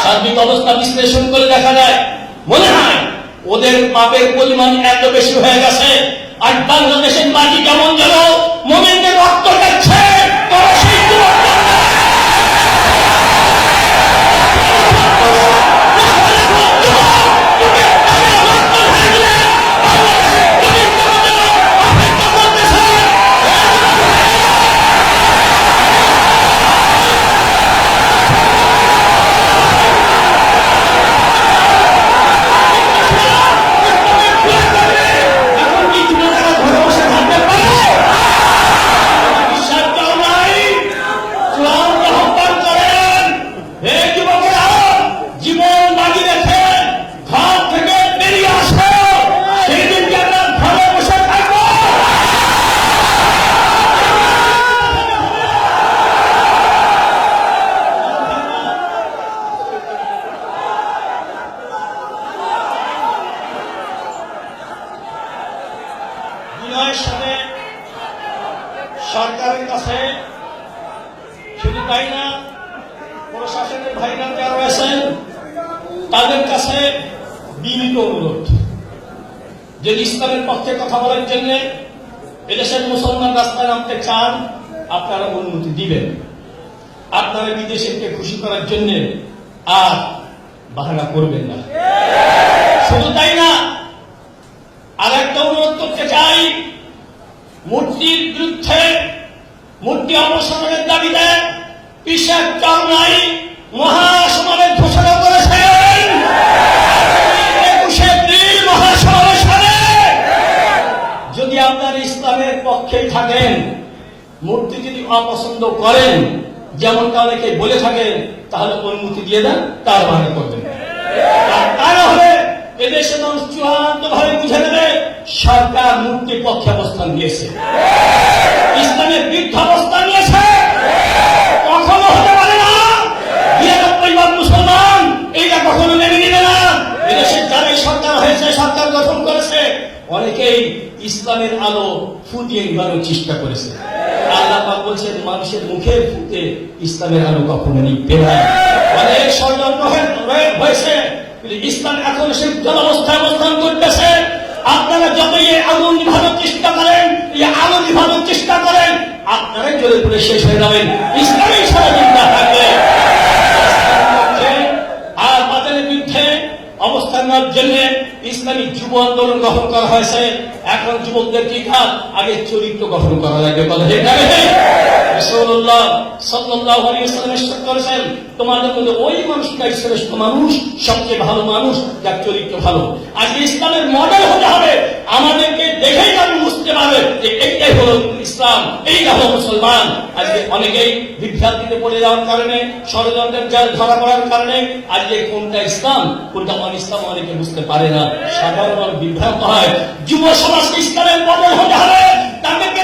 সার্বিক অবস্থা বিশ্লেষণ করে দেখা যায়, মনে হয় ওদের পাপের পরিমাণ এত বেশি হয়ে গেছে, আর বাংলাদেশের মাটি কেমন যেন মোমেন্টের রক্ত খাচ্ছে। তারা সেই সাথে সরকারের কাছে, শুধু তাই না, প্রশাসনের ভাইরা যারা রয়েছেন তাদের কাছে বিনীত অনুরোধ, যদি ইসলামের পক্ষে কথা বলার জন্য এদেশের মুসলমান রাস্তায় নামতে চান, আপনারা অনুমতি দিবেন। আপনারা বিদেশিকে খুশি করার জন্য আর বাহানা করবেন না। শুধু তাই না, আর একটা অনুরোধ করতে চাই, মূর্তির বিরুদ্ধে, মূর্তি অবসানের দাবিতে পিসাব চরমাই মহাসমাবেশ ঘোষণা করেছেন। 21 এপ্রিল মহাসমাবেশে যদি আপনারা ইসলামের পক্ষে থাকেন, মূর্তি যদি অপছন্দ করেন, যেমনটা অনেকে বলে থাকেন, তাহলে অনুমতি দিয়ে দেন, তার বাহানা করবেন। তা না হলে এদেশে মানুষ চূড়ান্ত ভাবে বুঝে নেবে সরকার মূর্তির পক্ষে অবস্থান নিয়েছে, ইসলামের বিরুদ্ধে অবস্থান নিয়েছে। কখনো হতে পারে না। 92 মুসলমান এইটা কখনো মেনে নিবে না। এদেশের যারাই সরকার হয়েছে, সরকার গঠন করেছে, অনেকেই ইসলামের আলো ফুটিয়ে নিবানোর চেষ্টা করেছে। আল্লাহ পাক বলছেন, মানুষের মুখে ফুটে ইসলামের আলো কখনো নিবে না। অনেক ষড়যন্ত্র হয়েছে, ইসলাম এখন সেই অবস্থায় অবস্থান করতেছে। আপনারা যত আগুন নিভানোর চেষ্টা করেন, আলো নিভানোর চেষ্টা করেন, আপনারাই জ্বলে পুড়ে শেষ হয়ে যাবেন। ইসলামের ষড়যন্ত্র থাকবে আর বাতিলের বিরুদ্ধে অবস্থান নেওয়ার জন্য ইসলামী যুব আন্দোলন গঠন করা হয়েছে। এখন যুবকদের কি কাজ, আগে চরিত্র গঠন করা লাগবে। কথা ঠিক না? রাসূলুল্লাহ সাল্লাল্লাহু আলাইহি ওয়াসাল্লাম ইরশাদ করেছেন, তোমাদের মধ্যে ওই মানুষটাই শ্রেষ্ঠ মানুষ, সবচেয়ে ভালো মানুষ, যার চরিত্র ভালো। আজকে ইসলামের মডেল হতে হবে। আমাদেরকে দেখেই আমি বুঝতে পারবে যে এইটাই হলো ইসলাম, এইটা হলো মুসলমান। আজকে অনেকেই বিভ্রান্তিতে পড়ে যাওয়ার কারণে, ষড়যন্ত্রের জাল ধরা পড়ার কারণে আজকে কোনটা ইসলাম কোনটা অনিসলাম অনেকে বুঝতে পারে না। সাধারণ বিভ্রান্ত হয়। যুব সমাজকে ইসলামের মডেল হতে হবে, তাদেরকে